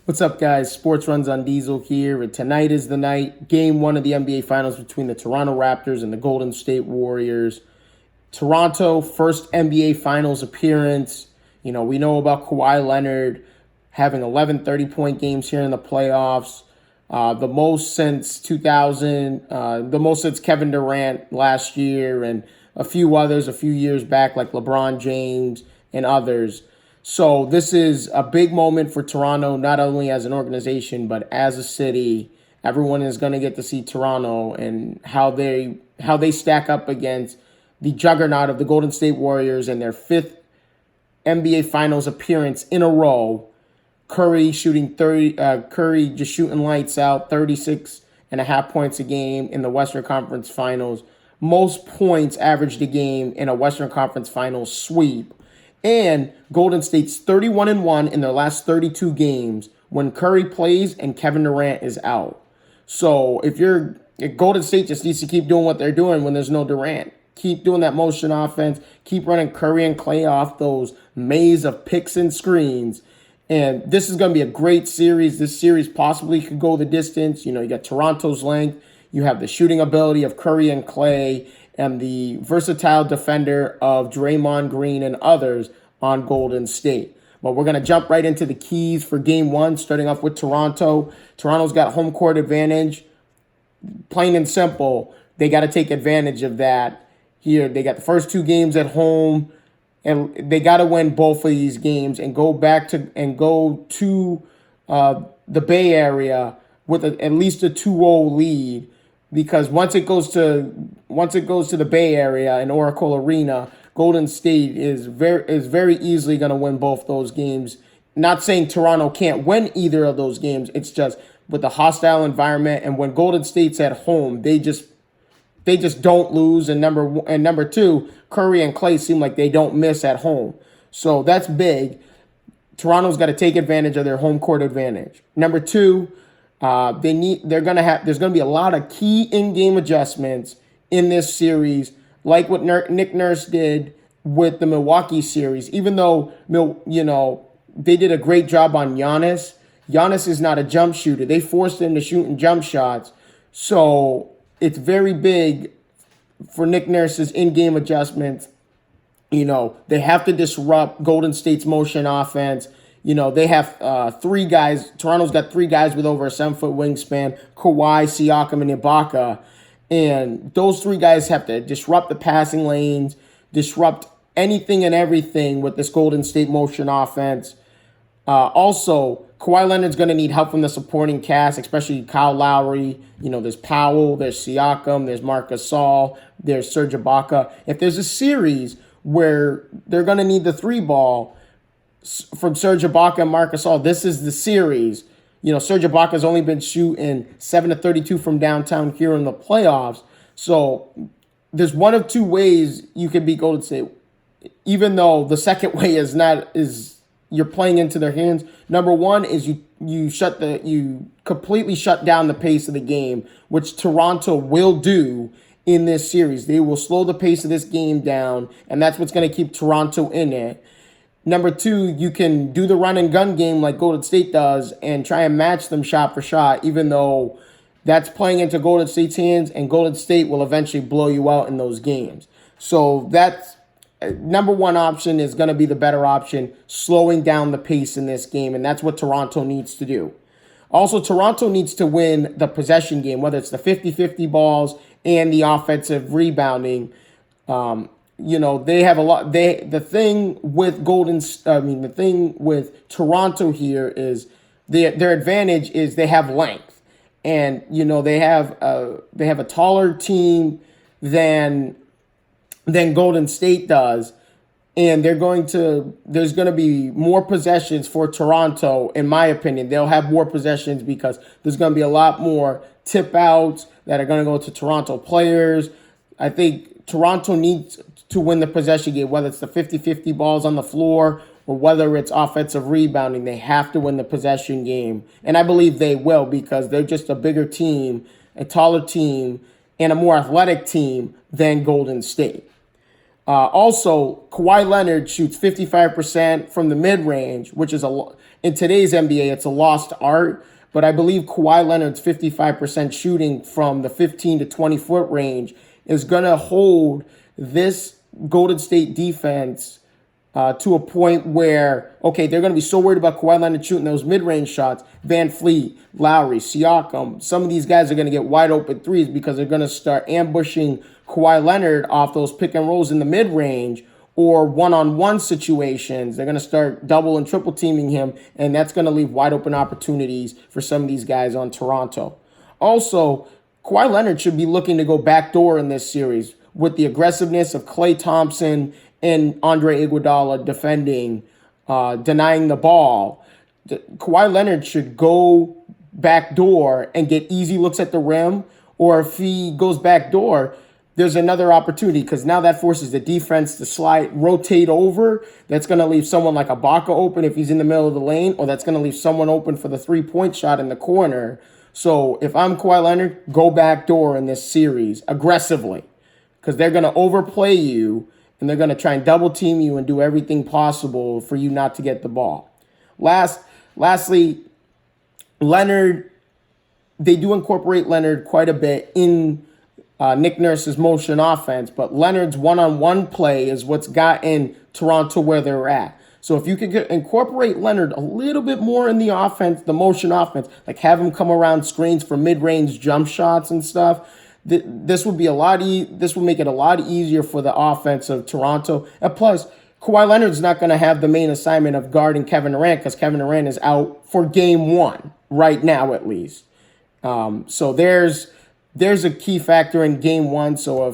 What's up, guys? Sports Runs on Diesel here, and tonight is the night. Game one of the NBA Finals between the Toronto Raptors and the Golden State Warriors. Toronto, first NBA Finals appearance. We know about Kawhi Leonard having 11 30-point games here in the playoffs. The most since 2000, the most since Kevin Durant last year, and a few others a few years back, like LeBron James and others. So this is a big moment for Toronto, not only as an organization, but as a city. Everyone is going to get to see Toronto and how they stack up against the juggernaut of the Golden State Warriors and their fifth NBA Finals appearance in a row. Curry shooting 30. Curry just shooting lights out, 36 and a half points a game in the Western Conference Finals. Most points averaged a game in a Western Conference Finals sweep. And Golden State's 31-1 in their last 32 games when Curry plays and Kevin Durant is out. So if Golden State just needs to keep doing what they're doing when there's no Durant. Keep doing that motion offense. Keep running Curry and Clay off those maze of picks and screens. And this is going to be a great series. This series possibly could go the distance. You got Toronto's length. You have the shooting ability of Curry and Clay, and the versatile defender of Draymond Green and others on Golden State. But we're going to jump right into the keys for game one, starting off with Toronto. Toronto's got home court advantage. Plain and simple, they got to take advantage of that here. They got the first two games at home, and they got to win both of these games and go to the Bay Area with at least a 2-0 lead. Because once it goes to the Bay Area and Oracle Arena, Golden State is very easily going to win both those games. Not saying Toronto can't win either of those games. It's just with the hostile environment, and when Golden State's at home, they just don't lose. And number two, Curry and Clay seem like they don't miss at home. So that's big. Toronto's got to take advantage of their home court advantage. Number two, there's going to be a lot of key in-game adjustments in this series, like what Nick Nurse did with the Milwaukee series. Even though they did a great job on Giannis. Giannis is not a jump shooter. They forced him to shoot in jump shots, so it's very big for Nick Nurse's in-game adjustments. They have to disrupt Golden State's motion offense. They have three guys. Toronto's got three guys with over a 7-foot wingspan: Kawhi, Siakam, and Ibaka. And those three guys have to disrupt the passing lanes, disrupt anything and everything with this Golden State motion offense. Also, Kawhi Leonard's going to need help from the supporting cast, especially Kyle Lowry. There's Powell, there's Siakam, there's Marc Gasol, there's Serge Ibaka. If there's a series where they're going to need the three ball from Serge Ibaka and Marc Gasol, this is the series. Serge Ibaka's only been shooting 7 of 32 from downtown here in the playoffs. So there's one of two ways you can beat Golden State, even though the second way is you're playing into their hands. Number one is you completely shut down the pace of the game, which Toronto will do in this series. They will slow the pace of this game down, and that's what's going to keep Toronto in it. Number two, you can do the run and gun game like Golden State does and try and match them shot for shot, even though that's playing into Golden State's hands, and Golden State will eventually blow you out in those games. So that's number one option is going to be the better option, slowing down the pace in this game, and that's what Toronto needs to do. Also, Toronto needs to win the possession game, whether it's the 50-50 balls and the offensive rebounding. They have a lot. The thing with Toronto here is their advantage is they have length, and they have a taller team than Golden State does, and there's going to be more possessions for Toronto, in my opinion. They'll have more possessions because there's going to be a lot more tip outs that are going to go to Toronto players. I think Toronto needs to win the possession game, whether it's the 50-50 balls on the floor or whether it's offensive rebounding. They have to win the possession game, and I believe they will because they're just a bigger team, a taller team, and a more athletic team than Golden State. Also, Kawhi Leonard shoots 55% from the mid range, which is in today's NBA, it's a lost art. But I believe Kawhi Leonard's 55% shooting from the 15 to 20 foot range is going to hold this Golden State defense to a point where, okay, they're going to be so worried about Kawhi Leonard shooting those mid-range shots. Van Fleet, Lowry, Siakam, some of these guys are going to get wide open threes because they're going to start ambushing Kawhi Leonard off those pick and rolls in the mid-range or one-on-one situations. They're going to start double and triple teaming him, and that's going to leave wide open opportunities for some of these guys on Toronto. Also, Kawhi Leonard should be looking to go backdoor in this series with the aggressiveness of Klay Thompson and Andre Iguodala defending, denying the ball. Kawhi Leonard should go backdoor and get easy looks at the rim, or if he goes backdoor, there's another opportunity because now that forces the defense to rotate over. That's going to leave someone like Ibaka open if he's in the middle of the lane, or that's going to leave someone open for the 3-point shot in the corner. So if I'm Kawhi Leonard, go backdoor in this series aggressively because they're going to overplay you and they're going to try and double team you and do everything possible for you not to get the ball. Lastly, Leonard, they do incorporate Leonard quite a bit in Nick Nurse's motion offense, but Leonard's one-on-one play is what's gotten Toronto where they're at. So if you could incorporate Leonard a little bit more in the offense, the motion offense, like have him come around screens for mid-range jump shots and stuff, this would be this will make it a lot easier for the offense of Toronto. And plus, Kawhi Leonard's not going to have the main assignment of guarding Kevin Durant because Kevin Durant is out for game one right now, at least. So there's a key factor in game one. So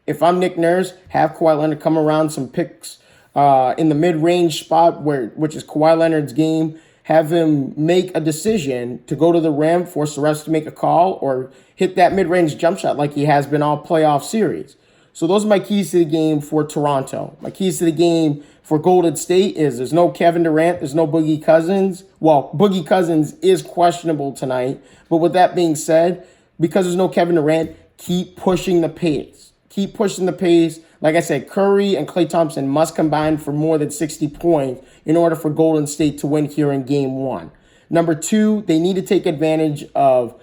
if I'm Nick Nurse, have Kawhi Leonard come around some picks in the mid-range spot which is Kawhi Leonard's game. Have him make a decision to go to the rim, force the refs to make a call, or hit that mid-range jump shot like he has been all playoff series. So those are my keys to the game for Toronto. My keys to the game for Golden State is there's no Kevin Durant, there's no Boogie Cousins. Well, Boogie Cousins is questionable tonight. But with that being said, because there's no Kevin Durant, keep pushing the pace. Keep pushing the pace. Like I said, Curry and Klay Thompson must combine for more than 60 points in order for Golden State to win here in game one. Number two, they need to take advantage of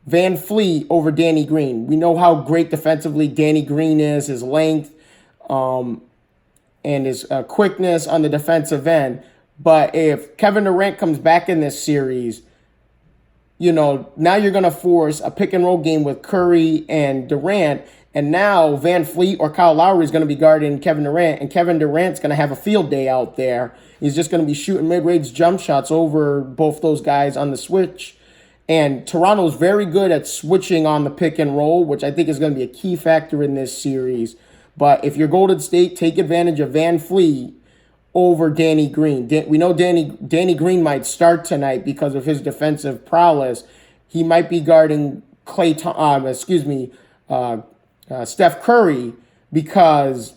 Van Fleet over Danny Green. We know how great defensively Danny Green is, his length and his quickness on the defensive end. But if Kevin Durant comes back in this series, now you're going to force a pick and roll game with Curry and Durant. And now Van Fleet or Kyle Lowry is going to be guarding Kevin Durant. And Kevin Durant's going to have a field day out there. He's just going to be shooting mid-range jump shots over both those guys on the switch. And Toronto's very good at switching on the pick and roll, which I think is going to be a key factor in this series. But if you're Golden State, take advantage of Van Fleet over Danny Green. We know Danny Green might start tonight because of his defensive prowess. He might be guarding Steph Curry because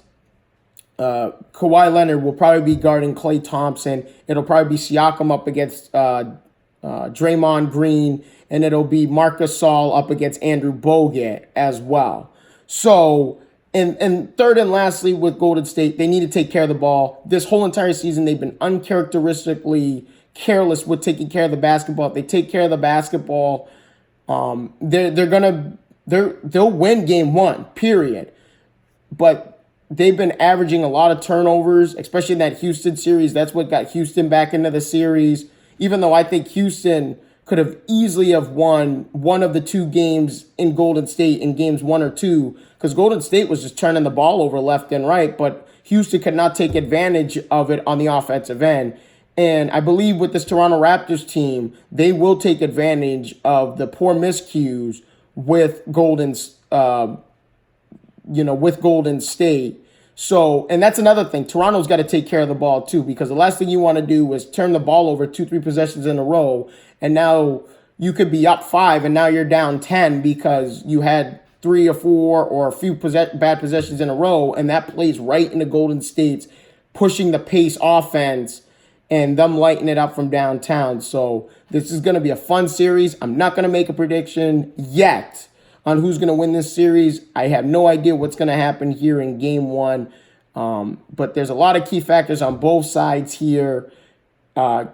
Kawhi Leonard will probably be guarding Klay Thompson. It'll probably be Siakam up against Draymond Green, and it'll be Marc Gasol up against Andrew Bogut as well. So, and third and lastly with Golden State, they need to take care of the ball. This whole entire season, they've been uncharacteristically careless with taking care of the basketball. If they take care of the basketball, they'll win game one, period. But they've been averaging a lot of turnovers, especially in that Houston series. That's what got Houston back into the series. Even though I think Houston could have easily have won one of the two games in Golden State in games 1 or 2, because Golden State was just turning the ball over left and right, but Houston could not take advantage of it on the offensive end. And I believe with this Toronto Raptors team, they will take advantage of the poor miscues with Golden State. So, and that's another thing. Toronto's got to take care of the ball too, because the last thing you want to do is turn the ball over 2-3 possessions in a row, and now you could be up 5 and now you're down 10 because you had 3 or 4 or a few bad possessions in a row, and that plays right into Golden State's pushing the pace offense and them lighting it up from downtown. So this is going to be a fun series. I'm not going to make a prediction yet on who's going to win this series. I have no idea what's going to happen here in game one. But there's a lot of key factors on both sides here.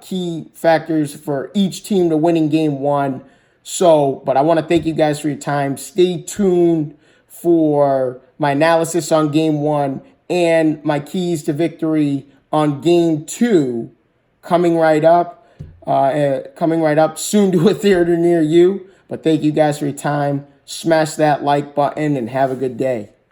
Key factors for each team to winning game one. So, but I want to thank you guys for your time. Stay tuned for my analysis on game one and my keys to victory on game two coming right up. Soon to a theater near you. But thank you guys for your time. Smash that like button and have a good day.